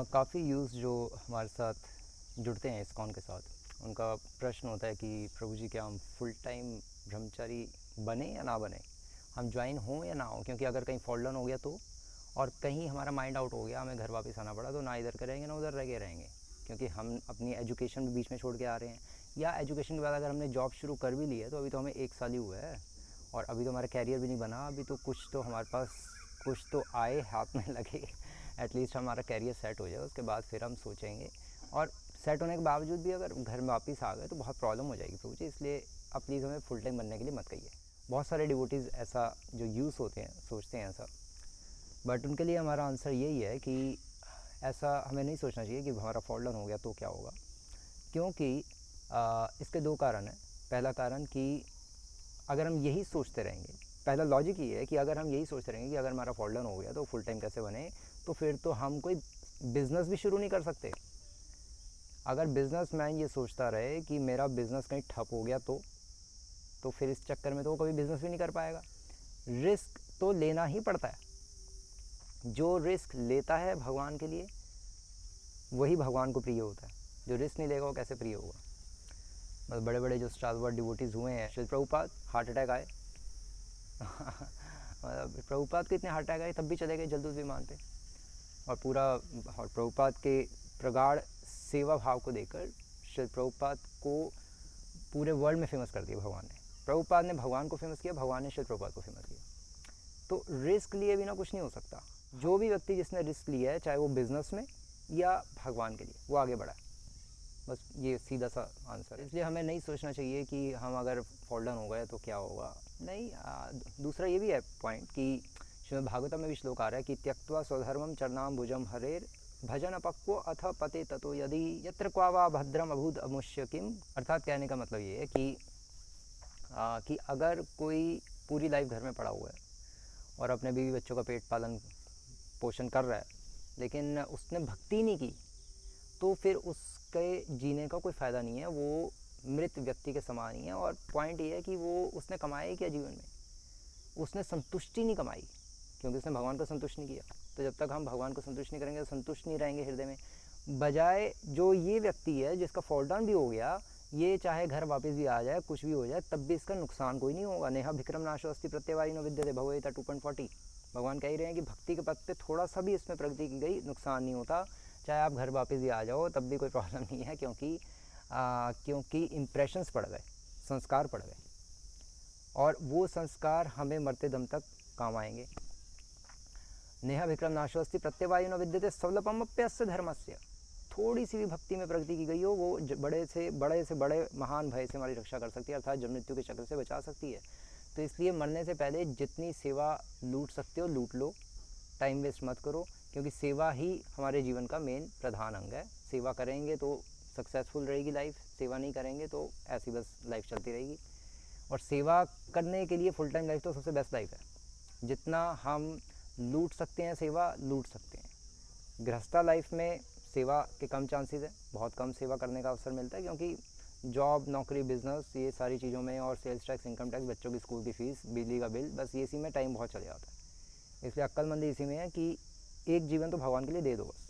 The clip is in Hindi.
काफ़ी यूथ जो हमारे साथ जुड़ते हैं इस्कॉन के साथ, उनका प्रश्न होता है कि प्रभु जी क्या हम फुल टाइम ब्रह्मचारी बने या ना बने, हम ज्वाइन हों या ना हों, क्योंकि अगर कहीं फॉल डाउन हो गया तो, और कहीं हमारा माइंड आउट हो गया, हमें घर वापस आना पड़ा, तो ना इधर के रहेंगे ना उधर रह के रहेंगे, क्योंकि हम अपनी एजुकेशन भी बीच में छोड़ के आ रहे हैं। या एजुकेशन के बाद अगर हमने जॉब शुरू कर भी ली है तो अभी तो हमें 1 साल ही हुआ है और अभी तो हमारा कैरियर भी नहीं बना, अभी तो कुछ तो हमारे पास कुछ तो आए हाथ में लगे, एटलीस्ट हमारा कैरियर सेट हो जाए, उसके बाद फिर हम सोचेंगे। और सेट होने के बावजूद भी अगर घर में वापस आ गए तो बहुत प्रॉब्लम हो जाएगी प्रभु जी, इसलिए आप प्लीज़ हमें फुल टाइम बनने के लिए मत कहिए। बहुत सारे डिवोटीज़ ऐसा जो यूज़ होते हैं सोचते हैं ऐसा, बट उनके लिए हमारा आंसर यही है कि ऐसा हमें नहीं सोचना चाहिए कि हमारा फॉल डाउन हो गया तो क्या होगा, क्योंकि इसके 2 कारण हैं। पहला कारण कि अगर हम यही सोचते रहेंगे, पहला लॉजिक ये है कि अगर हम यही सोचते रहेंगे कि अगर हमारा फॉल डाउन हो गया तो फुल टाइम कैसे बने, तो फिर तो हम कोई बिज़नेस भी शुरू नहीं कर सकते। अगर बिज़नेसमैन ये सोचता रहे कि मेरा बिज़नेस कहीं ठप हो गया तो फिर इस चक्कर में तो वो कभी बिज़नेस भी नहीं कर पाएगा। रिस्क तो लेना ही पड़ता है। जो रिस्क लेता है भगवान के लिए वही भगवान को प्रिय होता है, जो रिस्क नहीं लेगा वो कैसे प्रिय होगा। बस बड़े बड़े जो स्टारवर्ड डिवोटीज़ हुए हैं, श्री प्रभुपाद हार्ट अटैक आए प्रभुपाद को इतने हार्ट अटैक आए तब भी चले गए जल्दूज विमान पे, और प्रभुपाद के प्रगाढ़ सेवा भाव को देखकर श्री प्रभुपाद को पूरे वर्ल्ड में फेमस कर दिया भगवान ने। प्रभुपाद ने भगवान को फेमस किया, भगवान ने श्री प्रभुपाद को फेमस किया। तो रिस्क लिए बिना कुछ नहीं हो सकता। जो भी व्यक्ति जिसने रिस्क लिया है, चाहे वो बिज़नेस में या भगवान के लिए, वो आगे बढ़ा है। बस ये सीधा सा आंसर है। इसलिए हमें नहीं सोचना चाहिए कि हम अगर फॉल डाउन हो गए तो क्या होगा। नहीं, दूसरा ये भी है पॉइंट कि श्रीमद् भागवतम में भी श्लोक आ रहा है कि त्यक्त्वा स्वधर्मम चरणाम भुजम हरेर भजन अपक्वो अथ पते ततो यदि यत्र क्वावा भद्रम अभूत अमुष्य किम। अर्थात कहने का मतलब ये है कि अगर कोई पूरी लाइफ घर में पड़ा हुआ है और अपने बीवी बच्चों का पेट पालन पोषण कर रहा है, लेकिन उसने भक्ति नहीं की, तो फिर उसके जीने का कोई फ़ायदा नहीं है, वो मृत व्यक्ति के समान ही है। और पॉइंट ये है कि वो उसने कमाया ही क्या जीवन में, उसने संतुष्टि नहीं कमाई, क्योंकि उसने भगवान को संतुष्ट नहीं किया। तो जब तक हम भगवान को संतुष्ट नहीं करेंगे, संतुष्ट नहीं रहेंगे हृदय में। बजाय जो ये व्यक्ति है जिसका फॉल डाउन भी हो गया, ये चाहे घर वापस भी आ जाए, कुछ भी हो जाए, तब भी इसका नुकसान कोई नहीं होगा। नेहा विक्रम नाशो अस्ति प्रत्यवारी नो विद्यते भगवता 2.40। भगवान कह ही रहे हैं कि भक्ति के पथ पे थोड़ा सा भी इसमें प्रगति की गई, नुकसान नहीं होता। चाहे आप घर वापस भी आ जाओ तब भी कोई प्रॉब्लम नहीं है, क्योंकि इम्प्रेशंस पड़ गए, संस्कार पड़ गए, और वो संस्कार हमें मरते दम तक काम आएंगे। नेहा विक्रम नाशोस्ति प्रत्यवायु न विद्यते सवलपमप्यस्य धर्मस्य। थोड़ी सी भी भक्ति में प्रगति की गई हो, वो बड़े से बड़े महान भय से हमारी रक्षा कर सकती है, अर्थात जब मृत्यु के चक्र से बचा सकती है। तो इसलिए मरने से पहले जितनी सेवा लूट सकते हो लूट लो, टाइम वेस्ट मत करो, क्योंकि सेवा ही हमारे जीवन का मेन प्रधान अंग है। सेवा करेंगे तो सक्सेसफुल रहेगी लाइफ, सेवा नहीं करेंगे तो ऐसी बस लाइफ चलती रहेगी। और सेवा करने के लिए फुल टाइम लाइफ तो सबसे बेस्ट लाइफ है। जितना हम लूट सकते हैं सेवा लूट सकते हैं। गृहस्था लाइफ में सेवा के कम चांसेस है, बहुत कम सेवा करने का अवसर मिलता है, क्योंकि जॉब, नौकरी, बिजनेस, ये सारी चीज़ों में, और सेल्स टैक्स, इनकम टैक्स, बच्चों की स्कूल की फ़ीस, बिजली का बिल, बस ये इसी में टाइम बहुत चले जाता है। इसलिए अक्लमंदी इसी में है कि एक जीवन तो भगवान के लिए दे दो बस।